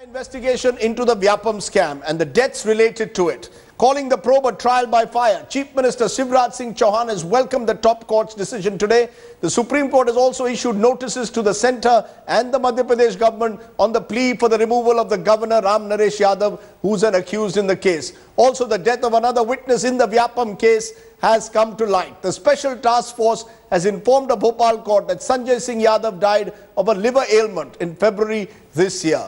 Investigation into the Vyapam scam and the deaths related to it. Calling the probe a trial by fire, Chief Minister Shivraj Singh Chauhan has welcomed the top court's decision today. The Supreme Court has also issued notices to the centre and the Madhya Pradesh government on the plea for the removal of the governor Ram Naresh Yadav, who's an accused in the case. Also, the death of another witness in the Vyapam case has come to light. The special task force has informed the Bhopal court that Sanjay Singh Yadav died of a liver ailment in February this year.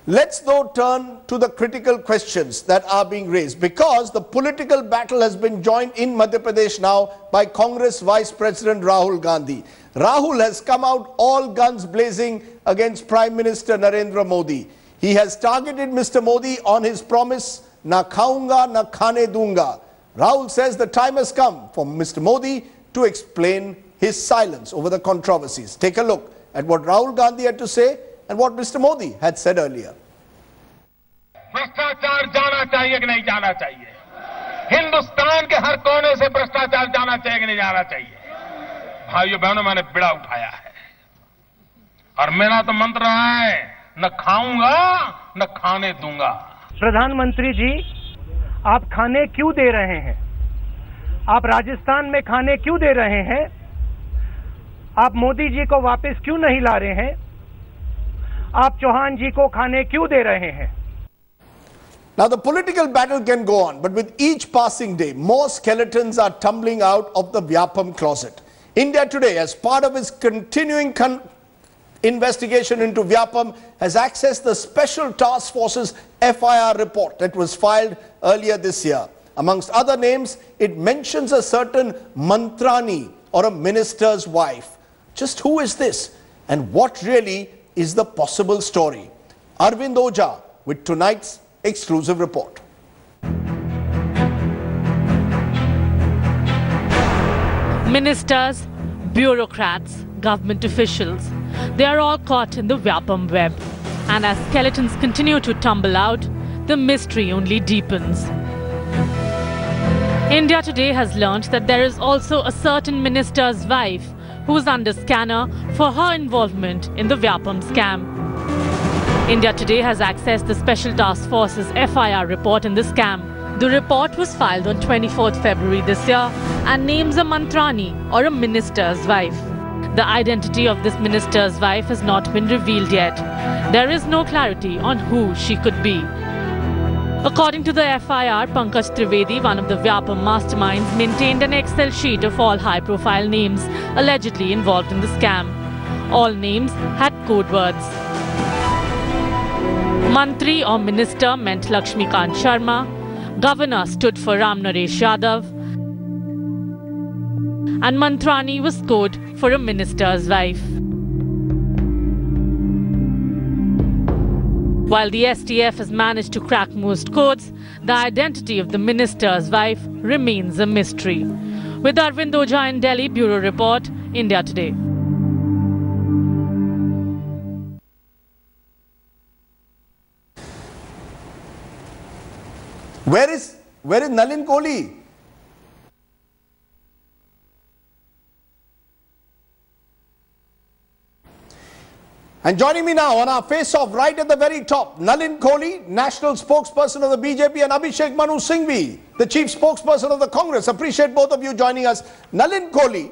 Let's though turn to the critical questions that are being raised, because the political battle has been joined in Madhya Pradesh now by Congress Vice President Rahul Gandhi. Rahul has come out all guns blazing against Prime Minister Narendra Modi. He has targeted Mr. Modi on his promise, "Na Khaunga, na Khane, Dunga." Rahul says the time has come for Mr. Modi to explain his silence over the controversies. Take a look at what Rahul Gandhi had to say and what Mr. Modi had said earlier. भ्रष्टाचार जाना चाहिए कि नहीं जाना चाहिए? हिंदुस्तान के हर कोने से भ्रष्टाचार जाना चाहिए कि नहीं जाना चाहिए? भाइयों बहनों, मैंने बिड़ा उठाया है और मेरा तो मंत्र रहा है, न खाऊंगा न खाने दूंगा। प्रधानमंत्री जी, आप खाने क्यों दे रहे हैं? आप राजस्थान में खाने क्यों दे रहे हैं? आप मोदी जी को वापस क्यों नहीं ला रहे हैं? आप चौहान जी को खाने क्यों दे रहे हैं? Now the political battle can go on, but with each passing day, more skeletons are tumbling out of the Vyapam closet. India Today, as part of its continuing investigation into Vyapam, has accessed the Special Task Force's FIR report that was filed earlier this year. Amongst other names, it mentions a certain Mantrani, or a minister's wife. Just who is this, and what really is the possible story? Arvind Ojha with tonight's exclusive report. Ministers, bureaucrats, government officials, they are all caught in the Vyapam web. And as skeletons continue to tumble out, the mystery only deepens. India Today has learnt that there is also a certain minister's wife who is under scanner for her involvement in the Vyapam scam. India Today has accessed the Special Task Force's FIR report in the scam. The report was filed on 24th February this year and names a Mantrani, or a minister's wife. The identity of this minister's wife has not been revealed yet. There is no clarity on who she could be. According to the FIR, Pankaj Trivedi, one of the Vyapam masterminds, maintained an Excel sheet of all high-profile names allegedly involved in the scam. All names had code words. Mantri or minister meant Lakshmikant Sharma, governor stood for Ram Naresh Yadav, and Mantrani was code for a minister's wife. While the STF has managed to crack most codes, the identity of the minister's wife remains a mystery. With Arvind Ojha in Delhi, Bureau Report, India Today. Where is Nalin Kohli? And joining me now on our face-off right at the very top, Nalin Kohli, national spokesperson of the BJP, and Abhishek Manu Singhvi, the chief spokesperson of the Congress. Appreciate both of you joining us. Nalin Kohli,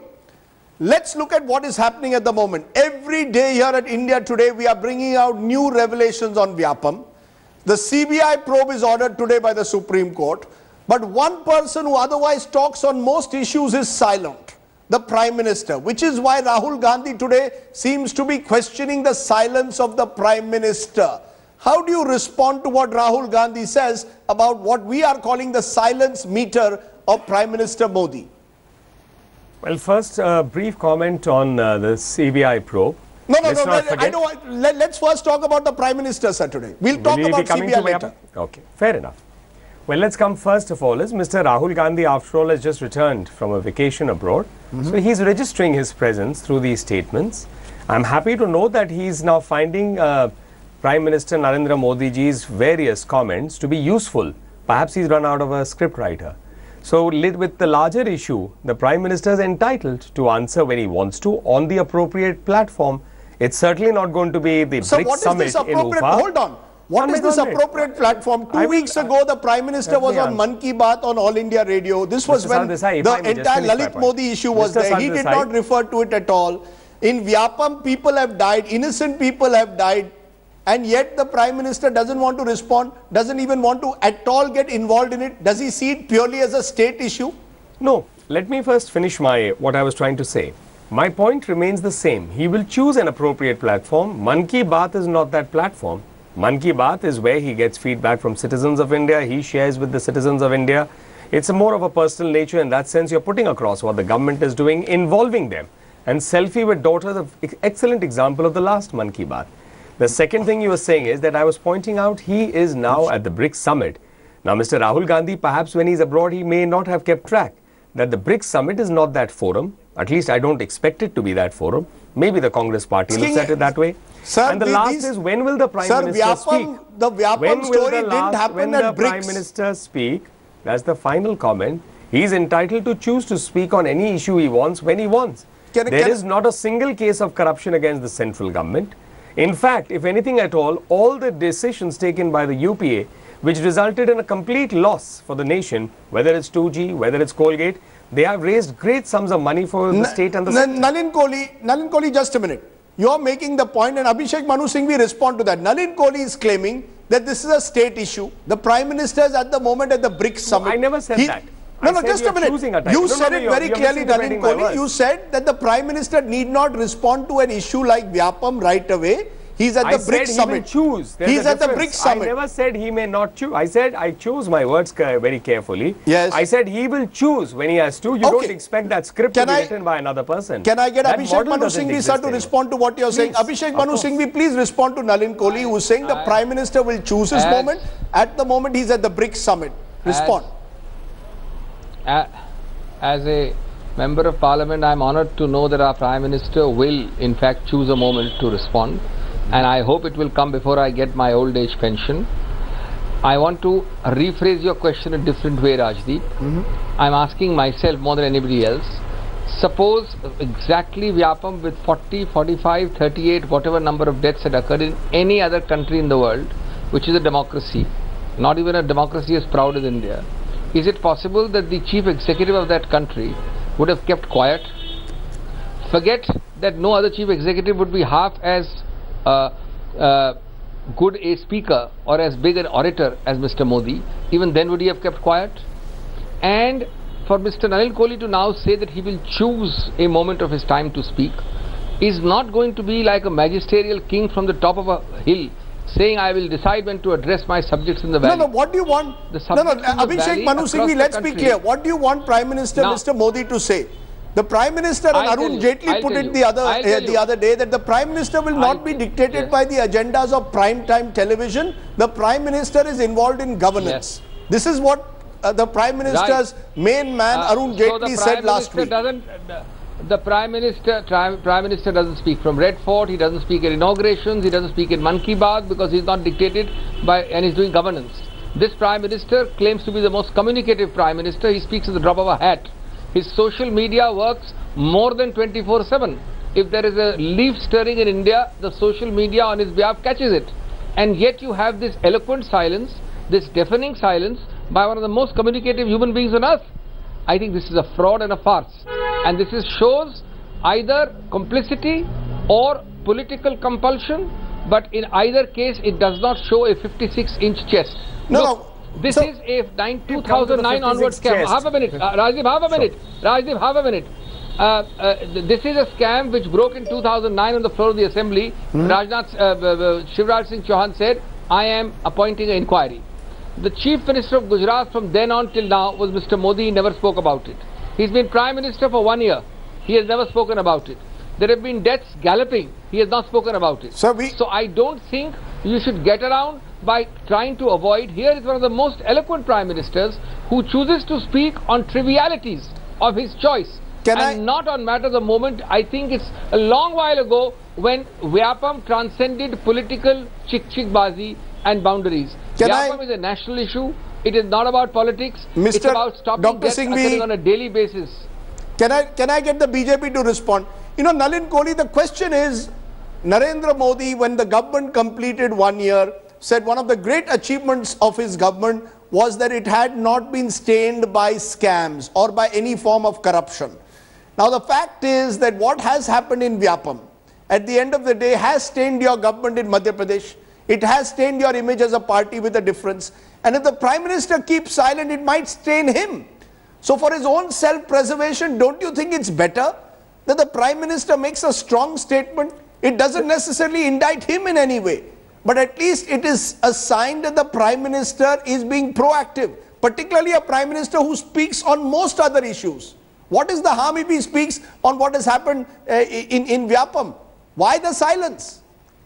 let's look at what is happening at the moment. Every day here at India Today, we are bringing out new revelations on Vyapam. The CBI probe is ordered today by the Supreme Court. But one person who otherwise talks on most issues is silent. The Prime Minister, which is why Rahul Gandhi today seems to be questioning the silence of the Prime Minister. How do you respond to what Rahul Gandhi says about what we are calling the silence meter of Prime Minister Modi? Well, first, a brief comment on the CBI probe. Let's first talk about the Prime Minister, sir, today. We'll talk about CBI later. Okay, fair enough. Well, let's come first of all is Mr. Rahul Gandhi, after all, has just returned from a vacation abroad. So he's registering his presence through these statements. I'm happy to know that he's now finding Prime Minister Narendra Modi ji's various comments to be useful. Perhaps he's run out of a scriptwriter. So with the larger issue, the Prime Minister is entitled to answer when he wants to on the appropriate platform. It's certainly not going to be the BRICS summit is this in appropriate? Ufa. Hold on. What is this appropriate platform? 2 weeks ago, the Prime Minister was on Mann Ki Baat on All India Radio. This was when the entire Lalit Modi issue was there. He did not refer to it at all. In Vyapam, people have died, innocent people have died, and yet the Prime Minister doesn't want to respond, doesn't even want to at all get involved in it. Does he see it purely as a state issue? No. Let me first finish what I was trying to say. My point remains the same. He will choose an appropriate platform. Mann Ki Baat is not that platform. Mann Ki Baat is where he gets feedback from citizens of India. He shares with the citizens of India. It's more of a personal nature. In that sense, you're putting across what the government is doing, involving them. And selfie with daughters, an excellent example of the last Mann Ki Baat. The second thing you were saying is that I was pointing out he is now at the BRICS summit. Now, Mr. Rahul Gandhi, perhaps when he's abroad, he may not have kept track that the BRICS summit is not that forum. At least I don't expect it to be that forum. Maybe the Congress party looks at it that way. Sir, and the last is, when will the Prime Minister speak? The Vyapam story didn't happen at BRICS. When the Prime Minister speak, that's the final comment, he's entitled to choose to speak on any issue he wants when he wants. There is not a single case of corruption against the central government. In fact, if anything at all the decisions taken by the UPA, which resulted in a complete loss for the nation, whether it's 2G, whether it's Colgate, they have raised great sums of money for the state and the Nalin Kohli, just a minute. You are making the point, and Abhishek Manu Singh will respond to that. Nalin Kohli is claiming that this is a state issue. The Prime Minister is at the moment at the BRICS summit. No, I never said that. No, just a minute. You said it very clearly, Nalin Kohli. You said that the Prime Minister need not respond to an issue like Vyapam right away. He's at the BRICS summit. Choose. He's at the BRICS summit. I never said he may not choose. I said I chose my words very carefully. Yes. I said he will choose when he has to. You don't expect that script to be written by another person. Can I get Abhishek Manu Singhvi sir to respond to what you're saying? Abhishek Manu Singhvi, please respond to Nalin Kohli, who's saying the Prime Minister will choose his moment. At the moment, he's at the BRICS summit. Respond. As a Member of Parliament, I'm honoured to know that our Prime Minister will, in fact, choose a moment to respond. And I hope it will come before I get my old age pension. I want to rephrase your question a different way, Rajdeep. I'm asking myself more than anybody else. Suppose exactly Vyapam with 40, 45, 38, whatever number of deaths had occurred in any other country in the world, which is a democracy, not even a democracy as proud as India. Is it possible that the chief executive of that country would have kept quiet? Forget that no other chief executive would be half as good a speaker or as big an orator as Mr. Modi. Even then would he have kept quiet? And for Mr. Nalin Kohli to now say that he will choose a moment of his time to speak is not going to be like a magisterial king from the top of a hill saying I will decide when to address my subjects in the valley. No, what do you want? Abhishek Manu Singhvi, let's be clear. What do you want Prime Minister Mr. Modi to say? The Prime Minister and Arun Jaitley put it the other day that the Prime Minister will not be dictated by the agendas of prime time television. The Prime Minister is involved in governance. This is what the Prime Minister's main man Arun Jaitley said last week. The Prime Minister doesn't speak from Red Fort, he doesn't speak at inaugurations, he doesn't speak in Mann Ki Baat because he's not dictated by, and he's doing governance. This Prime Minister claims to be the most communicative Prime Minister. He speaks at the drop of a hat. His social media works more than 24/7. If there is a leaf stirring in India, the social media on his behalf catches it. And yet you have this eloquent silence, this deafening silence by one of the most communicative human beings on earth. I think this is a fraud and a farce. And this shows either complicity or political compulsion, but in either case it does not show a 56-inch chest. This is a 2009 onward scam. Half a minute, Rajdeep, half a minute. Rajdeep, half a minute. This is a scam which broke in 2009 on the floor of the Assembly. Shivraj Singh Chauhan said, I am appointing an inquiry. The Chief Minister of Gujarat from then on till now was Mr. Modi. He never spoke about it. He's been Prime Minister for 1 year. He has never spoken about it. There have been deaths galloping. He has not spoken about it. So I don't think you should get around by trying to avoid. Here is one of the most eloquent Prime Ministers who chooses to speak on trivialities of his choice and not on matters of moment. I think it's a long while ago when Vyapam transcended political chick-chick-bazi and boundaries. Vyapam is a national issue. It is not about politics. It's about stopping deaths occurring on a daily basis. Can I get the BJP to respond? You know, Nalin Kohli, the question is, Narendra Modi, when the government completed 1 year, said one of the great achievements of his government was that it had not been stained by scams or by any form of corruption. Now the fact is that what has happened in Vyapam, at the end of the day, has stained your government in Madhya Pradesh. It has stained your image as a party with a difference. And if the Prime Minister keeps silent, it might stain him. So for his own self-preservation, don't you think it's better that the Prime Minister makes a strong statement? It doesn't necessarily indict him in any way, but at least it is a sign that the Prime Minister is being proactive, particularly a Prime Minister who speaks on most other issues. What is the harm if he speaks on what has happened in Vyapam? Why the silence?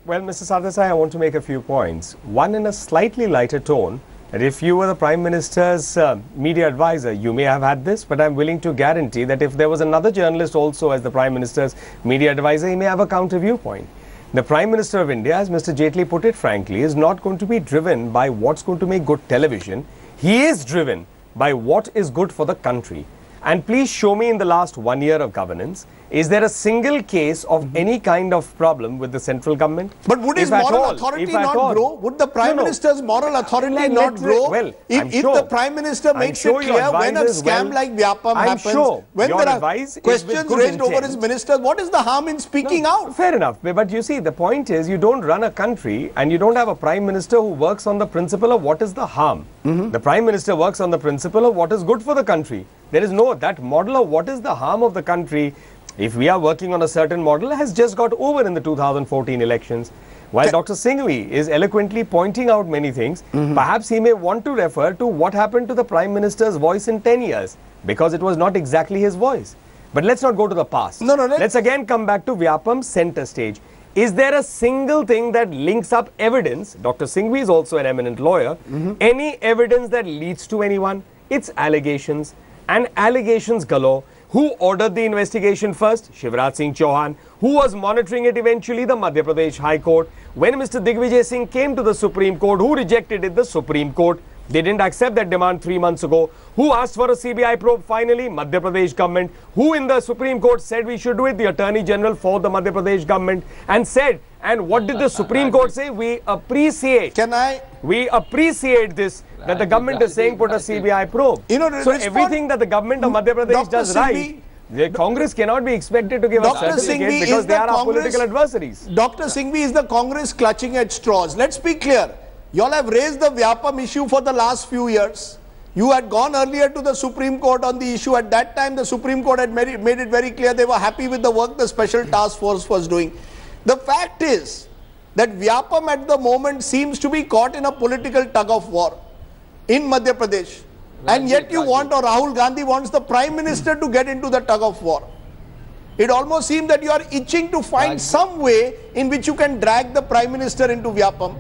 Well, Mr. Sardesai, I want to make a few points. One, in a slightly lighter tone, that if you were the Prime Minister's media advisor, you may have had this, but I'm willing to guarantee that if there was another journalist also as the Prime Minister's media advisor, he may have a counter viewpoint. The Prime Minister of India, as Mr. Jaitley put it frankly, is not going to be driven by what's going to make good television. He is driven by what is good for the country. And please show me in the last 1 year of governance, is there a single case of any kind of problem with the central government? But would his moral authority not grow? Would the Prime Minister's moral authority not grow? Well, if the Prime Minister makes it clear when a scam like Vyapam happens, when there are questions raised over his ministers, what is the harm in speaking out? Fair enough. But you see, the point is you don't run a country and you don't have a Prime Minister who works on the principle of what is the harm. The Prime Minister works on the principle of what is good for the country. There is no, that model of what is the harm of the country, if we are working on a certain model, has just got over in the 2014 elections. While Dr. Singhvi is eloquently pointing out many things, perhaps he may want to refer to what happened to the Prime Minister's voice in 10 years, because it was not exactly his voice. But let's not go to the past. Let's again come back to Vyapam's center stage. Is there a single thing that links up evidence? Dr. Singhvi is also an eminent lawyer. Any evidence that leads to anyone? It's allegations. And allegations galore. Who ordered the investigation first? Shivraj Singh Chauhan. Who was monitoring it eventually? The Madhya Pradesh High Court. When Mr. Digvijay Singh came to the Supreme Court, who rejected it? The Supreme Court. They didn't accept that demand 3 months ago. Who asked for a CBI probe finally? Madhya Pradesh government. Who in the Supreme Court said we should do it? The Attorney General for the Madhya Pradesh government. And said, and what did the Supreme Court say? We appreciate. We appreciate this, that the government is saying put a CBI probe. So everything that the government of Madhya Pradesh does right, the Congress cannot be expected to give a certificate because they are our political adversaries. Dr. Singhvi is the Congress clutching at straws. Let's be clear. You all have raised the Vyapam issue for the last few years. You had gone earlier to the Supreme Court on the issue. At that time, the Supreme Court had made it very clear they were happy with the work the Special Task Force was doing. The fact is that Vyapam at the moment seems to be caught in a political tug of war in Madhya Pradesh. And yet you want, or Rahul Gandhi wants the Prime Minister to get into the tug of war. It almost seems that you are itching to find some way in which you can drag the Prime Minister into Vyapam.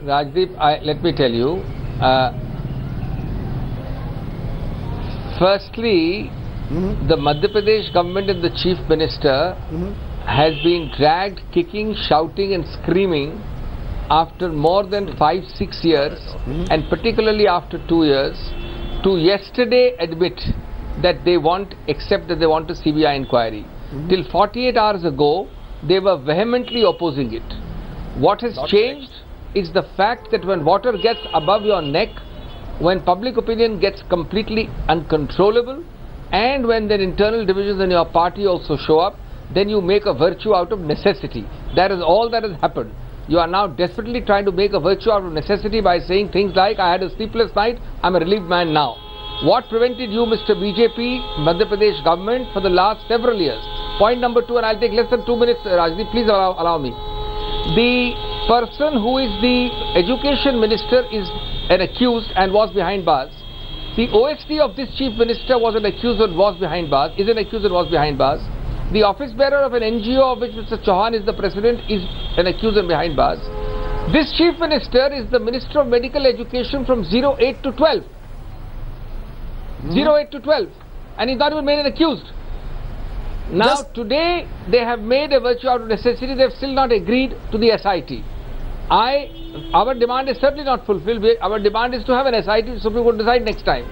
Rajdeep, let me tell you, firstly, the Madhya Pradesh government and the Chief Minister has been dragged kicking, shouting and screaming after more than 5-6 years and particularly after 2 years to yesterday admit that they want a CBI inquiry. Till 48 hours ago, they were vehemently opposing it. What has changed is the fact that when water gets above your neck, when public opinion gets completely uncontrollable, and when the internal divisions in your party also show up, then you make a virtue out of necessity. That is all that has happened. You are now desperately trying to make a virtue out of necessity by saying things like, I had a sleepless night, I'm a relieved man now. What prevented you, Mr. BJP, Madhya Pradesh government, for the last several years? Point number 2, and I'll take less than 2 minutes, Rajdeep, please allow me. The person who is the education minister is an accused and was behind bars. The OSD of this chief minister was an accused and was behind bars, is an accused and was behind bars. The office bearer of an NGO of which Mr. Chauhan is the president is an accused and behind bars. This chief minister is the Minister of Medical Education from 08 to 12. 08 to 12. And he's not even made an accused. Now today they have made a virtue out of necessity. They have still not agreed to the SIT. Our demand is certainly not fulfilled. Our demand is to have an SIT, so we will decide next time.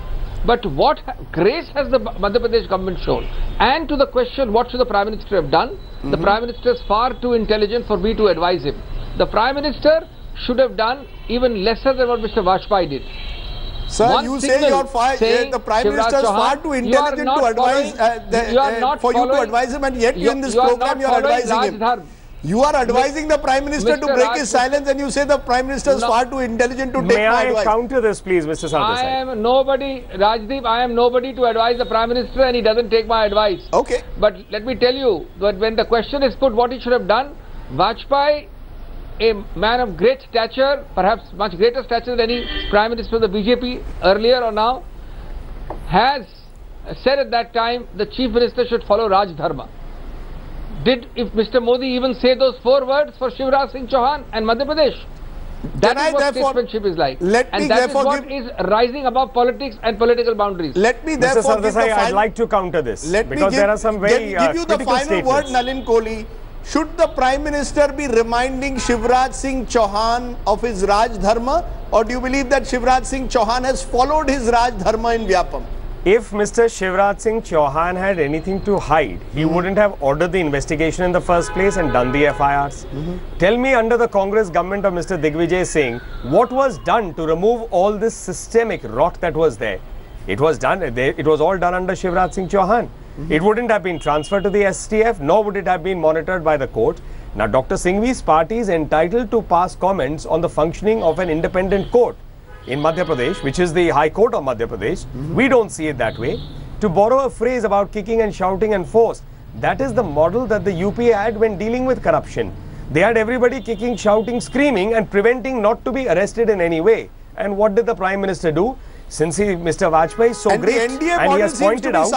But what grace has the Madhya Pradesh government shown? And to the question, what should the Prime Minister have done? The Prime Minister is far too intelligent for me to advise him. The Prime Minister should have done even lesser than what Mr. Vajpayee did. Sir, you say the Prime Minister is far too intelligent to advise for you to advise him, and yet in this program you are advising him. You are advising the Prime Minister to break his silence, and you say the Prime Minister is far too intelligent to take my advice. May I counter this, please, Mr. Sardesai? I am nobody, Rajdeep, I am nobody to advise the Prime Minister, and he doesn't take my advice. Okay. But let me tell you, that when the question is put what he should have done, Vajpayee, a man of great stature, perhaps much greater stature than any Prime Minister of the BJP earlier or now, has said at that time the Chief Minister should follow Raj Dharma. If Mr. Modi even say those 4 words for Shivraj Singh Chauhan and Madhya Pradesh? That is what statesmanship is like. And that is what is rising above politics and political boundaries. Let me therefore give I'd like to counter this. Because there are some very give you the final word, Nalin Kohli. Should the Prime Minister be reminding Shivraj Singh Chauhan of his Raj Dharma, or do you believe that Shivraj Singh Chauhan has followed his Raj Dharma in Vyapam? If Mr. Shivraj Singh Chauhan had anything to hide, he wouldn't have ordered the investigation in the first place and done the FIRs. Tell me, under the Congress government of Mr. Digvijay Singh, what was done to remove all this systemic rot that was there? It was done. It was all done under Shivraj Singh Chauhan. It wouldn't have been transferred to the STF, nor would it have been monitored by the court. Now, Dr. Singhvi's party is entitled to pass comments on the functioning of an independent court in Madhya Pradesh, which is the High Court of Madhya Pradesh. We don't see it that way. To borrow a phrase about kicking and shouting and force, that is the model that the UPA had when dealing with corruption. They had everybody kicking, shouting, screaming and preventing not to be arrested in any way. And what did the Prime Minister do? Since Mr. Vajpayee is so great and he has pointed out,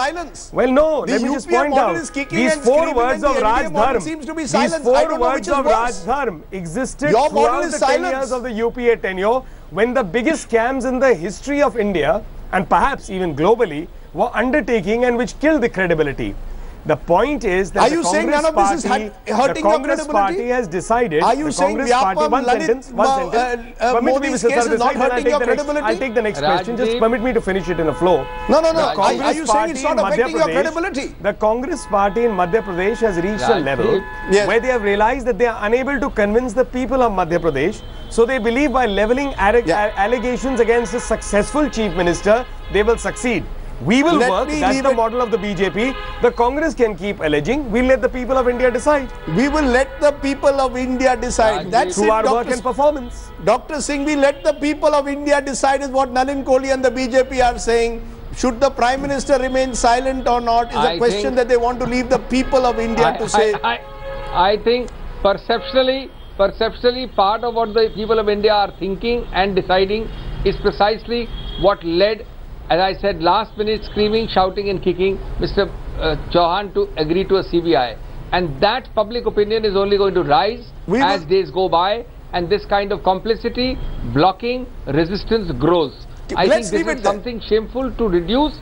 well, no, let me just point out, these 4 words of Raj Dharma existed throughout the 10 years of the UPA tenure, when the biggest scams in the history of India and perhaps even globally were undertaking and which killed the credibility. The point is that the Congress party has decided. Are you saying Vyapam, Modi's case is not hurting your credibility? I'll take the next question. Just permit me to finish it in a flow. No. Are you saying it's not affecting your credibility? The Congress party in Madhya Pradesh has reached a level where they have realized that they are unable to convince the people of Madhya Pradesh. So they believe by levelling allegations against a successful chief minister, they will succeed. We will work, that's the model of the BJP. The Congress can keep alleging, we'll let the people of India decide. We will let the people of India decide. That's through our work and performance. Dr. Singh, we let the people of India decide is what Nalin Kohli and the BJP are saying. Should the Prime Minister remain silent or not is a question that they want to leave the people of India to say. I think perceptually part of what the people of India are thinking and deciding is precisely what led, as I said, last minute screaming, shouting and kicking Mr. Chauhan to agree to a CBI. And that public opinion is only going to rise as days go by, and this kind of complicity, blocking, resistance grows. I think this is something shameful to reduce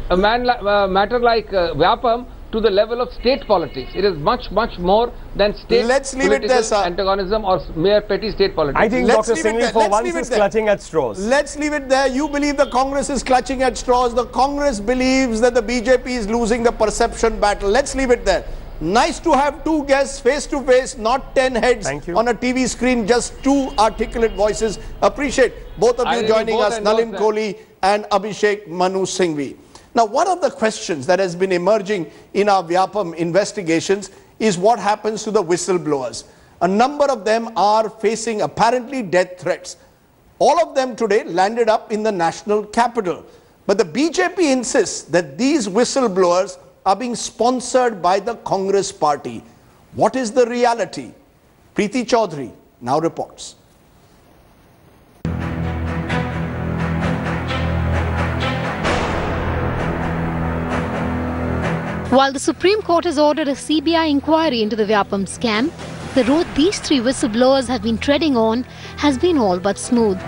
a matter like Vyapam to the level of state politics. It is much more than state political antagonism or mere petty state politics. I think Dr. Singhvi for once is clutching at straws. Let's leave it there. You believe the Congress is clutching at straws. The Congress believes that the BJP is losing the perception battle. Let's leave it there. Nice to have 2 guests face to face, not 10 heads on a TV screen, just 2 articulate voices. Appreciate both of you joining us, Nalin Kohli and Abhishek Manu Singhvi. Now, one of the questions that has been emerging in our Vyapam investigations is what happens to the whistleblowers. A number of them are facing apparently death threats. All of them today landed up in the national capital. But the BJP insists that these whistleblowers are being sponsored by the Congress party. What is the reality? Preeti Chaudhary now reports. While the Supreme Court has ordered a CBI inquiry into the Vyapam scam, the road these 3 whistleblowers have been treading on has been all but smooth.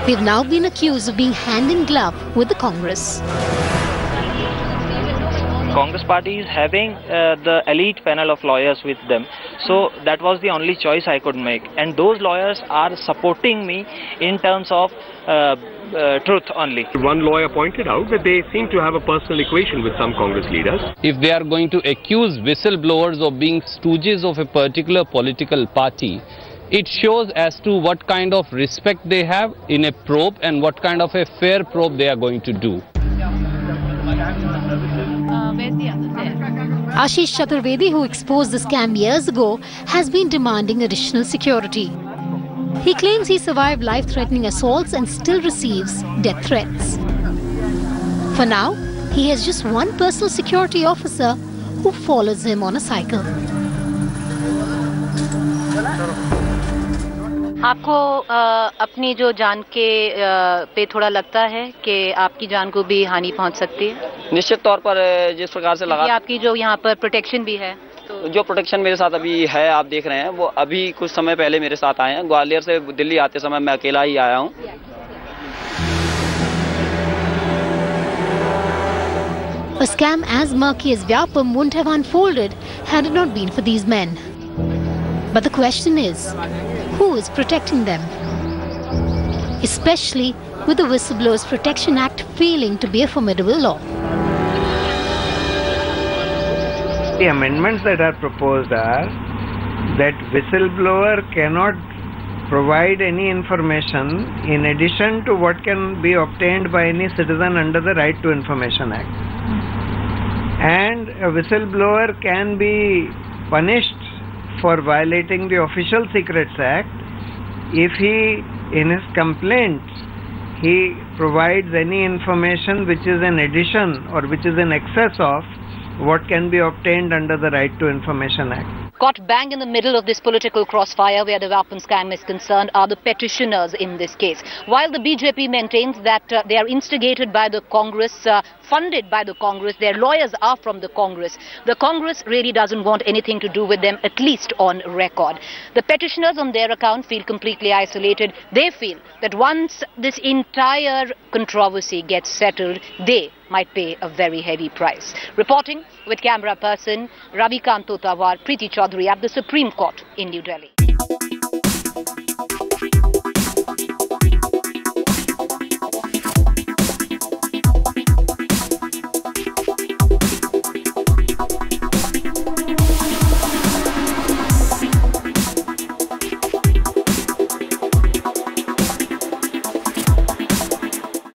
They've now been accused of being hand in glove with the Congress. Congress party is having the elite panel of lawyers with them. So that was the only choice I could make, and those lawyers are supporting me in terms of truth only. One lawyer pointed out that they seem to have a personal equation with some Congress leaders. If they are going to accuse whistleblowers of being stooges of a particular political party, it shows as to what kind of respect they have in a probe and what kind of a fair probe they are going to do. Ashish Chaturvedi, who exposed the scam years ago, has been demanding additional security. He claims he survived life-threatening assaults and still receives death threats. For now, he has just one personal security officer who follows him on a cycle. आपको अपनी जो जान के पे थोड़ा लगता है कि आपकी जान को भी हानि पहुंच सकती है? निश्चित तौर पर जिस प्रकार से लगा आपकी जो यहाँ पर प्रोटेक्शन भी है, तो जो प्रोटेक्शन मेरे साथ अभी है, आप देख रहे हैं, वो अभी कुछ समय पहले मेरे साथ आए हैं। ग्वालियर से दिल्ली आते समय मैं अकेला ही आया हूँ। A scam as murky as Vyapam wouldn't have unfolded had it not been for these men. But the question is, who is protecting them? Especially with the Whistleblowers Protection Act failing to be a formidable law. The amendments that are proposed are that whistleblower cannot provide any information in addition to what can be obtained by any citizen under the Right to Information Act. And a whistleblower can be punished for violating the Official Secrets Act if he, in his complaint, he provides any information which is in addition or which is in excess of what can be obtained under the Right to Information Act. Caught bang in the middle of this political crossfire where the Vyapam scam is concerned are the petitioners in this case. While the BJP maintains that they are instigated by the Congress, funded by the Congress, their lawyers are from the Congress really doesn't want anything to do with them, at least on record. The petitioners on their account feel completely isolated. They feel that once this entire controversy gets settled, they might pay a very heavy price. Reporting with camera person Ravikant Totawar, Preeti Chaudhary at the Supreme Court in New Delhi.